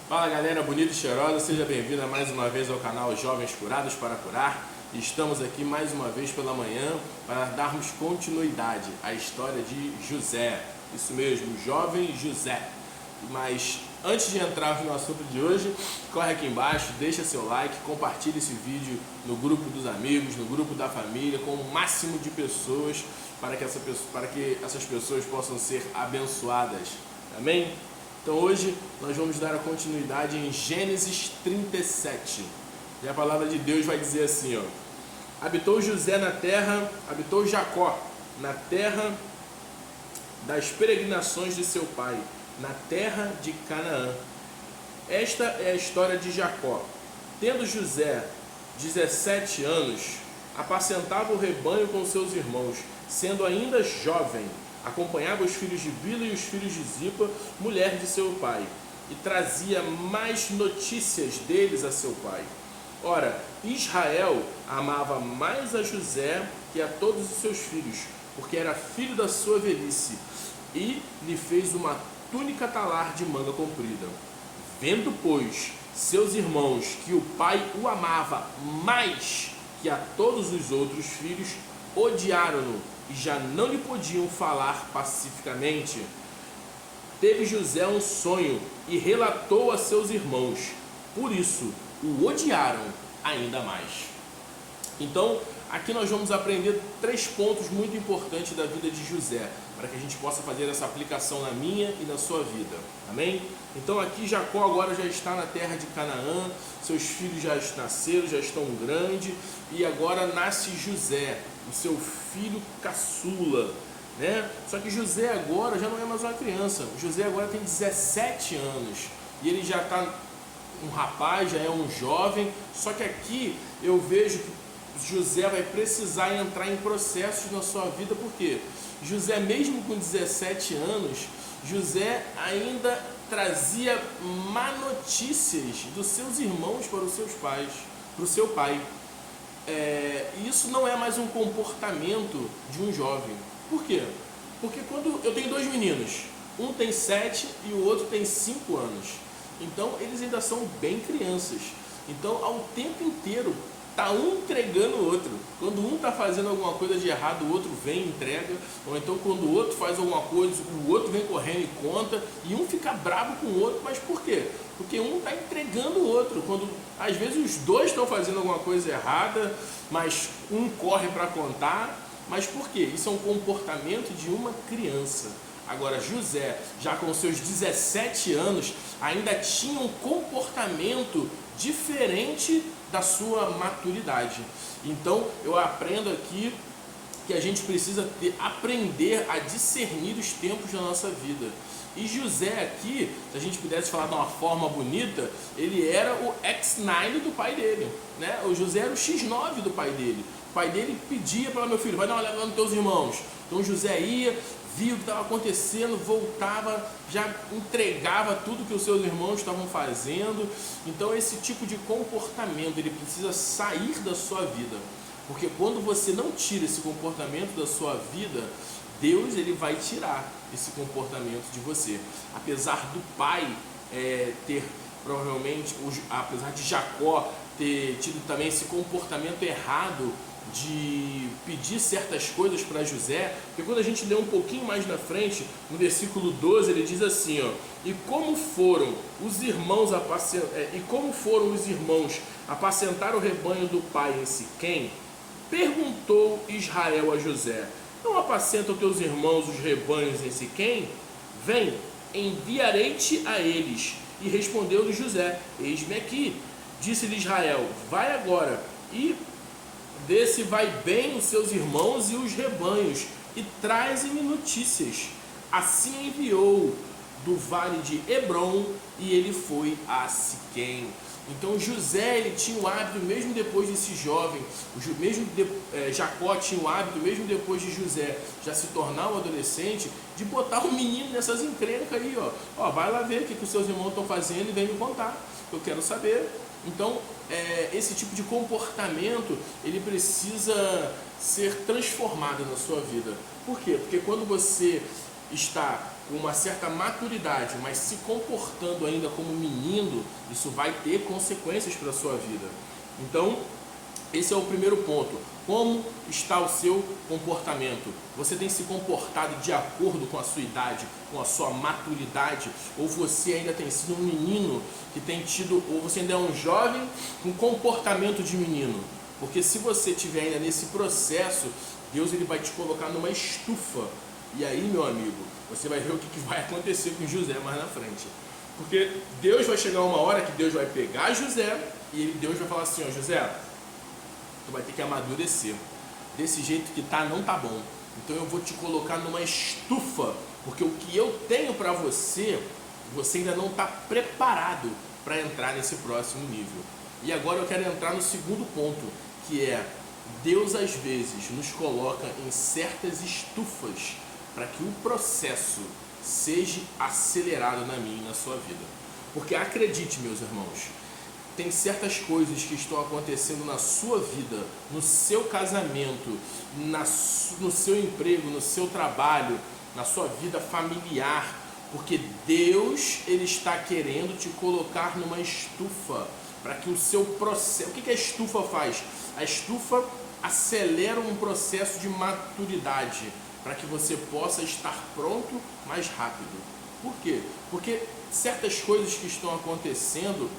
Fala galera bonita e cheirosa, seja bem-vindo mais uma vez ao canal Jovens Curados para Curar. Estamos aqui mais uma vez pela manhã para darmos continuidade à história de José. Isso mesmo, jovem José. Mas antes de entrar no assunto de hoje, corre aqui embaixo, deixa seu like, compartilhe esse vídeo no grupo dos amigos, no grupo da família, com o máximo de pessoas para que essas pessoas possam ser abençoadas. Amém? Então hoje nós vamos dar a continuidade em Gênesis 37. E a palavra de Deus vai dizer assim, ó: habitou Jacó na terra das peregrinações de seu pai, na terra de Canaã. Esta é a história de Jacó. Tendo José 17 anos, apacentava o rebanho com seus irmãos, sendo ainda jovem. Acompanhava os filhos de Bila e os filhos de Zipa, mulher de seu pai, e trazia mais notícias deles a seu pai. Ora, Israel amava mais a José que a todos os seus filhos, porque era filho da sua velhice, e lhe fez uma túnica talar de manga comprida. Vendo, pois, seus irmãos que o pai o amava mais que a todos os outros filhos, odiaram-no e já não lhe podiam falar pacificamente. Teve José um sonho e relatou a seus irmãos. Por isso, o odiaram ainda mais. Então, aqui nós vamos aprender 3 pontos muito importantes da vida de José, para que a gente possa fazer essa aplicação na minha e na sua vida. Amém? Então aqui Jacó agora já está na terra de Canaã, seus filhos já nasceram, já estão grandes, e agora nasce José, o seu filho caçula, né? Só que José agora já não é mais uma criança. José agora tem 17 anos, e ele já está um rapaz, já é um jovem. Só que aqui eu vejo que José vai precisar entrar em processos na sua vida, porque José, mesmo com 17 anos, José ainda trazia má notícias dos seus irmãos para os seus pais, para o seu pai. E isso não é mais um comportamento de um jovem. Por quê? Porque quando eu tenho 2 meninos, um tem 7 e o outro tem 5 anos. Então eles ainda são bem crianças. Então ao tempo inteiro tá um entregando o outro. Quando um está fazendo alguma coisa de errado, o outro vem e entrega. Ou então quando o outro faz alguma coisa, o outro vem correndo e conta. E um fica bravo com o outro. Mas por quê? Porque um está entregando o outro. Quando às vezes os dois estão fazendo alguma coisa errada, mas um corre para contar. Mas por quê? Isso é um comportamento de uma criança. Agora José, já com seus 17 anos, ainda tinha um comportamento diferente da sua maturidade. Então eu aprendo aqui que a gente precisa aprender a discernir os tempos da nossa vida. E José aqui, se a gente pudesse falar de uma forma bonita, ele era o X9 do pai dele, né? O José era o X9 do pai dele. O pai dele pedia para: meu filho, vai dar uma olhada nos teus irmãos. Então José ia, via o que estava acontecendo, voltava, já entregava tudo que os seus irmãos estavam fazendo. Então esse tipo de comportamento, ele precisa sair da sua vida. Porque quando você não tira esse comportamento da sua vida, Deus, ele vai tirar esse comportamento de você. Apesar do pai ter provavelmente, apesar de Jacó ter tido também esse comportamento errado de pedir certas coisas para José, porque quando a gente lê um pouquinho mais na frente, no versículo 12, ele diz assim, ó: e como foram os irmãos apacentar o rebanho do pai em Siquém, perguntou Israel a José: não apacentam teus irmãos os rebanhos em Siquém? Vem, enviarei-te a eles. E respondeu-lhe José: eis-me aqui. Disse-lhe Israel: vai agora e vê se vai bem os seus irmãos e os rebanhos, e traze-me notícias. Assim enviou do vale de Hebrom, e ele foi a Siquém. Então José, ele tinha o hábito, mesmo depois desse jovem, Jacó tinha o hábito, mesmo depois de José já se tornar um adolescente, de botar o menino nessas encrencas aí, ó, vai lá ver o que os seus irmãos estão fazendo e vem me contar, eu quero saber. Então esse tipo de comportamento, ele precisa ser transformado na sua vida. Por quê? Porque quando você está com uma certa maturidade, mas se comportando ainda como menino, isso vai ter consequências para a sua vida. Então, esse é o primeiro ponto. Como está o seu comportamento? Você tem se comportado de acordo com a sua idade, com a sua maturidade? Ou você ainda tem sido um menino que tem tido, ou você ainda é um jovem com comportamento de menino? Porque se você estiver ainda nesse processo, Deus ele vai te colocar numa estufa. E aí, meu amigo, você vai ver o que vai acontecer com José mais na frente. Porque Deus vai chegar uma hora que Deus vai pegar José e Deus vai falar assim, ó, José, tu vai ter que amadurecer. Desse jeito que tá, não tá bom. Então eu vou te colocar numa estufa, porque o que eu tenho para você, você ainda não está preparado para entrar nesse próximo nível. E agora eu quero entrar no segundo ponto, que é Deus às vezes nos coloca em certas estufas para que o processo seja acelerado na minha e na sua vida. Porque acredite, meus irmãos, tem certas coisas que estão acontecendo na sua vida, no seu casamento, no seu emprego, no seu trabalho, na sua vida familiar, porque Deus ele está querendo te colocar numa estufa para que o seu processo... O que a estufa faz? A estufa acelera um processo de maturidade para que você possa estar pronto mais rápido. Por quê? Porque certas coisas que estão acontecendo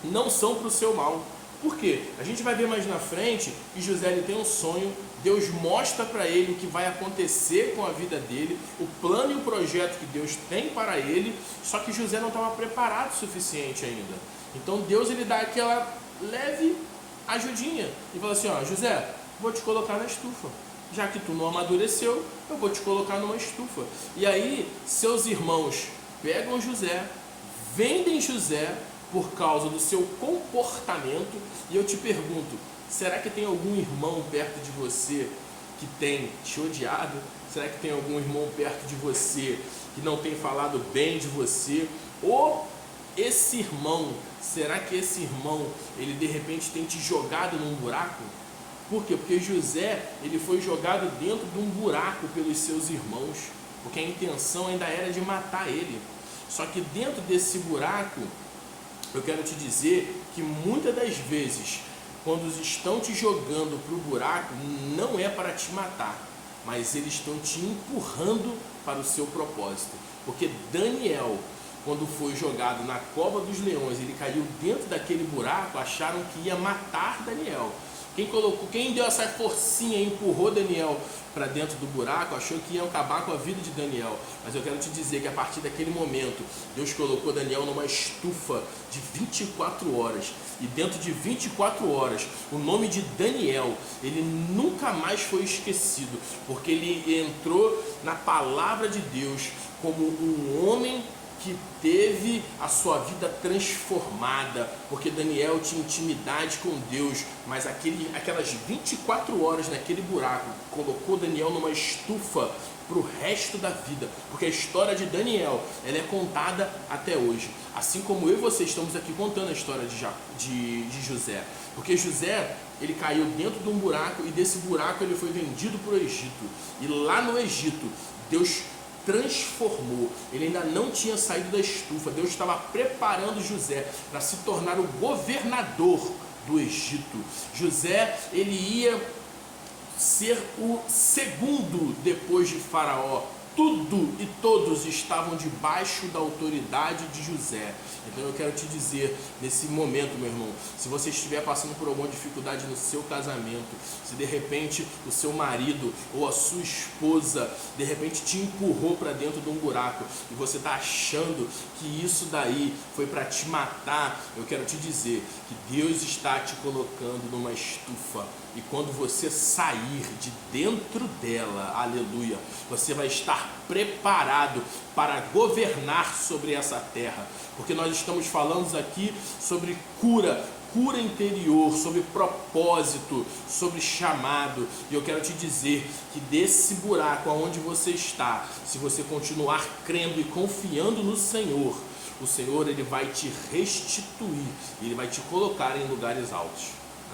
não são para o seu mal. Por quê? A gente vai ver mais na frente que José ele tem um sonho, Deus mostra para ele o que vai acontecer com a vida dele, o plano e o projeto que Deus tem para ele, só que José não estava preparado o suficiente ainda. Então Deus ele dá aquela leve ajudinha e fala assim, ó, José, vou te colocar na estufa. Já que tu não amadureceu, eu vou te colocar numa estufa. E aí, seus irmãos pegam José, vendem José por causa do seu comportamento. E eu te pergunto, será que tem algum irmão perto de você que tem te odiado? Será que tem algum irmão perto de você que não tem falado bem de você? Ou esse irmão, será que esse irmão, ele de repente tem te jogado num buraco? Por quê? Porque José, ele foi jogado dentro de um buraco pelos seus irmãos, porque a intenção ainda era de matar ele. Só que dentro desse buraco, eu quero te dizer que muitas das vezes, quando estão te jogando para o buraco, não é para te matar, mas eles estão te empurrando para o seu propósito. Porque Daniel, quando foi jogado na cova dos leões, ele caiu dentro daquele buraco, acharam que ia matar Daniel. Quem deu essa forcinha e empurrou Daniel para dentro do buraco, achou que ia acabar com a vida de Daniel. Mas eu quero te dizer que a partir daquele momento, Deus colocou Daniel numa estufa de 24 horas. E dentro de 24 horas, o nome de Daniel, ele nunca mais foi esquecido. Porque ele entrou na palavra de Deus como um homem que teve a sua vida transformada, porque Daniel tinha intimidade com Deus, mas aquelas 24 horas naquele buraco colocou Daniel numa estufa para o resto da vida, porque a história de Daniel ela é contada até hoje, assim como eu e você estamos aqui contando a história de José, porque José ele caiu dentro de um buraco e desse buraco ele foi vendido para o Egito, e lá no Egito Deus transformou, ele ainda não tinha saído da estufa, Deus estava preparando José para se tornar o governador do Egito. José, ele ia ser o segundo depois de Faraó. Tudo e todos estavam debaixo da autoridade de José. Então eu quero te dizer, nesse momento, meu irmão, se você estiver passando por alguma dificuldade no seu casamento, se de repente o seu marido ou a sua esposa de repente te empurrou para dentro de um buraco e você está achando que isso daí foi para te matar, eu quero te dizer que Deus está te colocando numa estufa. E quando você sair de dentro dela, aleluia, você vai estar preparado para governar sobre essa terra. Porque nós estamos falando aqui sobre cura interior, sobre propósito, sobre chamado. E eu quero te dizer que desse buraco aonde você está, se você continuar crendo e confiando no Senhor, o Senhor ele vai te restituir, ele vai te colocar em lugares altos.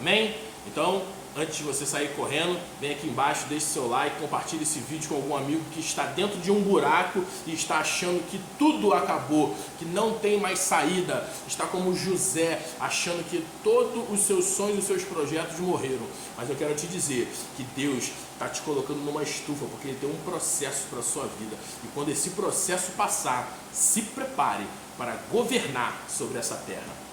Amém? Então, antes de você sair correndo, vem aqui embaixo, deixe seu like, compartilhe esse vídeo com algum amigo que está dentro de um buraco e está achando que tudo acabou, que não tem mais saída, está como José, achando que todos os seus sonhos e os seus projetos morreram. Mas eu quero te dizer que Deus está te colocando numa estufa, porque Ele tem um processo para a sua vida. E quando esse processo passar, se prepare para governar sobre essa terra.